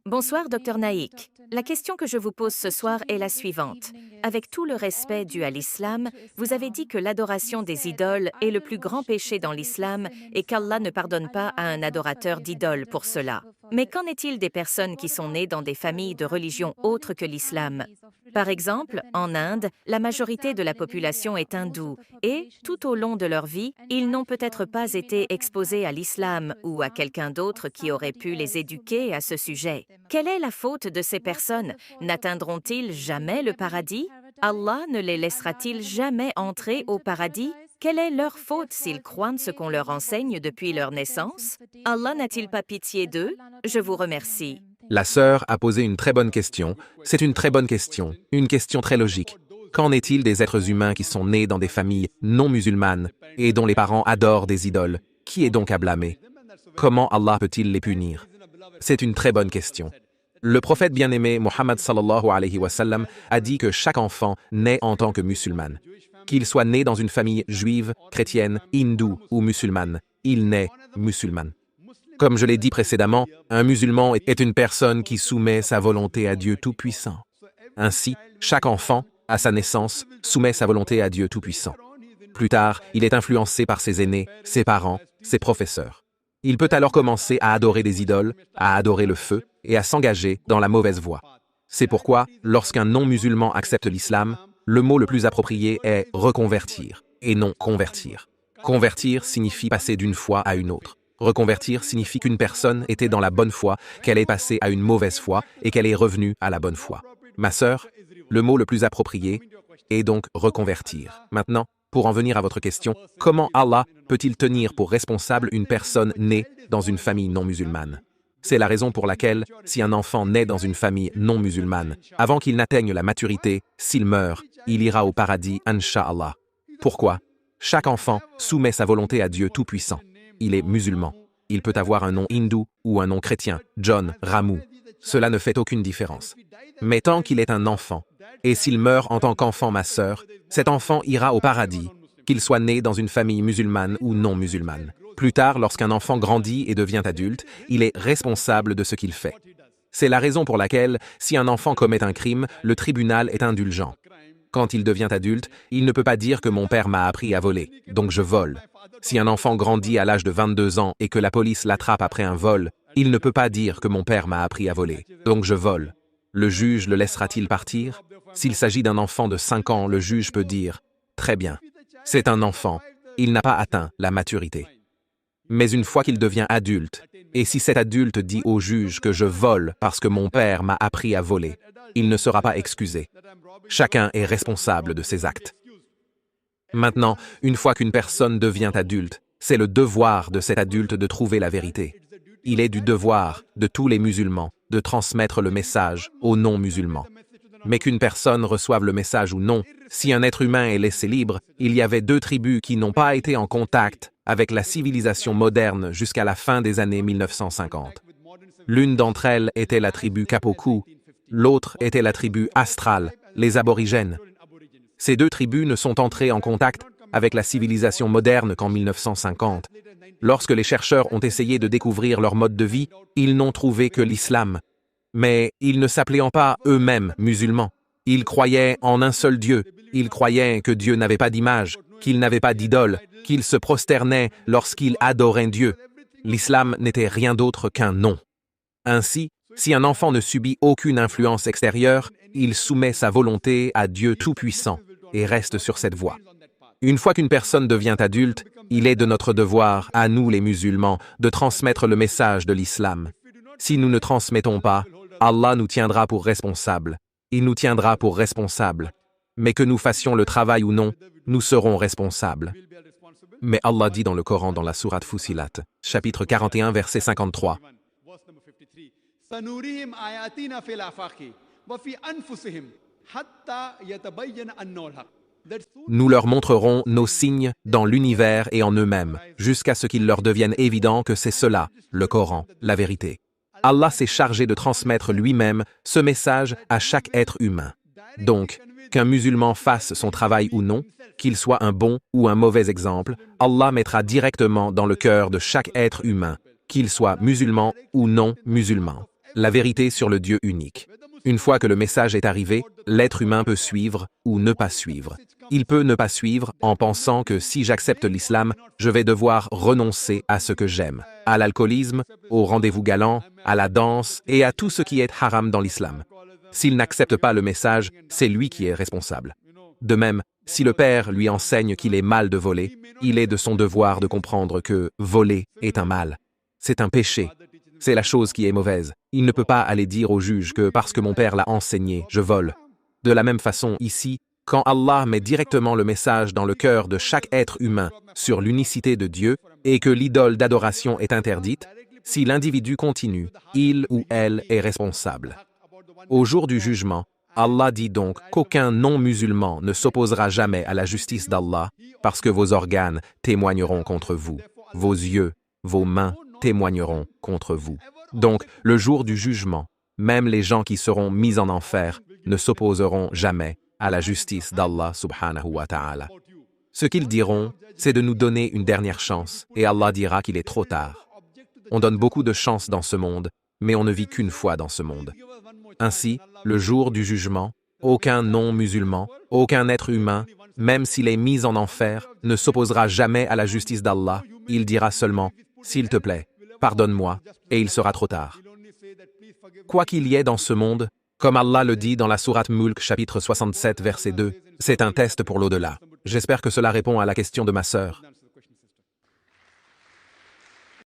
Bonsoir, Dr Naïk. La question que je vous pose ce soir est la suivante. Avec tout le respect dû à l'islam, vous avez dit que l'adoration des idoles est le plus grand péché dans l'islam et qu'Allah ne pardonne pas à un adorateur d'idoles pour cela. Mais qu'en est-il des personnes qui sont nées dans des familles de religion autres que l'islam? Par exemple, en Inde, la majorité de la population est hindoue et, tout au long de leur vie, ils n'ont peut-être pas été exposés à l'islam ou à quelqu'un d'autre qui aurait pu les éduquer à ce sujet. Quelle est la faute de ces personnes? N'atteindront-ils jamais le paradis? Allah ne les laissera-t-il jamais entrer au paradis? Quelle est leur faute s'ils croient ce qu'on leur enseigne depuis leur naissance? Allah n'a-t-il pas pitié d'eux? Je vous remercie. La sœur a posé une très bonne question. C'est une très bonne question, une question très logique. Qu'en est-il des êtres humains qui sont nés dans des familles non musulmanes et dont les parents adorent des idoles? Qui est donc à blâmer? Comment Allah peut-il les punir? C'est une très bonne question. Le prophète bien-aimé Mohammed sallallahu alayhi wa sallam a dit que chaque enfant naît en tant que musulman. Qu'il soit né dans une famille juive, chrétienne, hindoue ou musulmane, il naît musulman. Comme je l'ai dit précédemment, un musulman est une personne qui soumet sa volonté à Dieu Tout-Puissant. Ainsi, chaque enfant, à sa naissance, soumet sa volonté à Dieu Tout-Puissant. Plus tard, il est influencé par ses aînés, ses parents, ses professeurs. Il peut alors commencer à adorer des idoles, à adorer le feu et à s'engager dans la mauvaise voie. C'est pourquoi, lorsqu'un non-musulman accepte l'islam, le mot le plus approprié est reconvertir et non convertir. Convertir signifie passer d'une foi à une autre. Reconvertir signifie qu'une personne était dans la bonne foi, qu'elle est passée à une mauvaise foi et qu'elle est revenue à la bonne foi. Ma sœur, le mot le plus approprié est donc reconvertir. Maintenant, pour en venir à votre question, comment Allah peut-il tenir pour responsable une personne née dans une famille non musulmane? C'est la raison pour laquelle, si un enfant naît dans une famille non musulmane, avant qu'il n'atteigne la maturité, s'il meurt, il ira au paradis, Inch'Allah. Pourquoi? Chaque enfant soumet sa volonté à Dieu Tout-Puissant. Il est musulman. Il peut avoir un nom hindou ou un nom chrétien, John, Ramu. Cela ne fait aucune différence. Mais tant qu'il est un enfant, et s'il meurt en tant qu'enfant, ma sœur, cet enfant ira au paradis, qu'il soit né dans une famille musulmane ou non musulmane. Plus tard, lorsqu'un enfant grandit et devient adulte, il est responsable de ce qu'il fait. C'est la raison pour laquelle, si un enfant commet un crime, le tribunal est indulgent. Quand il devient adulte, il ne peut pas dire que mon père m'a appris à voler, donc je vole. Si un enfant grandit à l'âge de 22 ans et que la police l'attrape après un vol, il ne peut pas dire que mon père m'a appris à voler, donc je vole. Le juge le laissera-t-il partir? S'il s'agit d'un enfant de 5 ans, le juge peut dire « Très bien, c'est un enfant, il n'a pas atteint la maturité. » Mais une fois qu'il devient adulte, et si cet adulte dit au juge que je vole parce que mon père m'a appris à voler, il ne sera pas excusé. Chacun est responsable de ses actes. Maintenant, une fois qu'une personne devient adulte, c'est le devoir de cet adulte de trouver la vérité. Il est du devoir de tous les musulmans de transmettre le message aux non-musulmans. Mais qu'une personne reçoive le message ou non, si un être humain est laissé libre, il y avait 2 tribus qui n'ont pas été en contact avec la civilisation moderne jusqu'à la fin des années 1950. L'une d'entre elles était la tribu Kapoku, l'autre était la tribu Astral, les aborigènes. Ces 2 tribus ne sont entrées en contact avec la civilisation moderne qu'en 1950. Lorsque les chercheurs ont essayé de découvrir leur mode de vie, ils n'ont trouvé que l'islam. Mais ils ne s'appelaient pas eux-mêmes musulmans. Ils croyaient en un seul Dieu. Ils croyaient que Dieu n'avait pas d'image, qu'il n'avait pas d'idole, qu'il se prosternait lorsqu'il adorait Dieu. L'islam n'était rien d'autre qu'un nom. Ainsi, si un enfant ne subit aucune influence extérieure, il soumet sa volonté à Dieu Tout-Puissant et reste sur cette voie. Une fois qu'une personne devient adulte, il est de notre devoir, à nous les musulmans, de transmettre le message de l'islam. Si nous ne transmettons pas, Allah nous tiendra pour responsables. Il nous tiendra pour responsables. Mais que nous fassions le travail ou non, nous serons responsables. Mais Allah dit dans le Coran, dans la sourate Fussilat, chapitre 41, verset 53. Nous leur montrerons nos signes dans l'univers et en eux-mêmes, jusqu'à ce qu'il leur devienne évident que c'est cela, le Coran, la vérité. Allah s'est chargé de transmettre lui-même ce message à chaque être humain. Donc, qu'un musulman fasse son travail ou non, qu'il soit un bon ou un mauvais exemple, Allah mettra directement dans le cœur de chaque être humain, qu'il soit musulman ou non musulman. la vérité sur le Dieu unique. Une fois que le message est arrivé, l'être humain peut suivre ou ne pas suivre. Il peut ne pas suivre en pensant que si j'accepte l'islam, je vais devoir renoncer à ce que j'aime, à l'alcoolisme, aux rendez-vous galants, à la danse et à tout ce qui est haram dans l'islam. S'il n'accepte pas le message, c'est lui qui est responsable. De même, si le père lui enseigne qu'il est mal de voler, il est de son devoir de comprendre que voler est un mal. C'est un péché. C'est la chose qui est mauvaise. Il ne peut pas aller dire au juge que parce que mon père l'a enseigné, je vole. De la même façon, ici, quand Allah met directement le message dans le cœur de chaque être humain sur l'unicité de Dieu et que l'idole d'adoration est interdite, si l'individu continue, il ou elle est responsable. Au jour du jugement, Allah dit donc qu'aucun non-musulman ne s'opposera jamais à la justice d'Allah parce que vos organes témoigneront contre vous, vos yeux, vos mains témoigneront contre vous. Donc, le jour du jugement, même les gens qui seront mis en enfer ne s'opposeront jamais à la justice d'Allah subhanahu wa ta'ala. Ce qu'ils diront, c'est de nous donner une dernière chance et Allah dira qu'il est trop tard. On donne beaucoup de chances dans ce monde, mais on ne vit qu'une fois dans ce monde. Ainsi, le jour du jugement, aucun non-musulman, aucun être humain, même s'il est mis en enfer, ne s'opposera jamais à la justice d'Allah. Il dira seulement « S'il te plaît, pardonne-moi » et il sera trop tard. Quoi qu'il y ait dans ce monde, comme Allah le dit dans la sourate Mulk chapitre 67 verset 2, c'est un test pour l'au-delà. J'espère que cela répond à la question de ma sœur.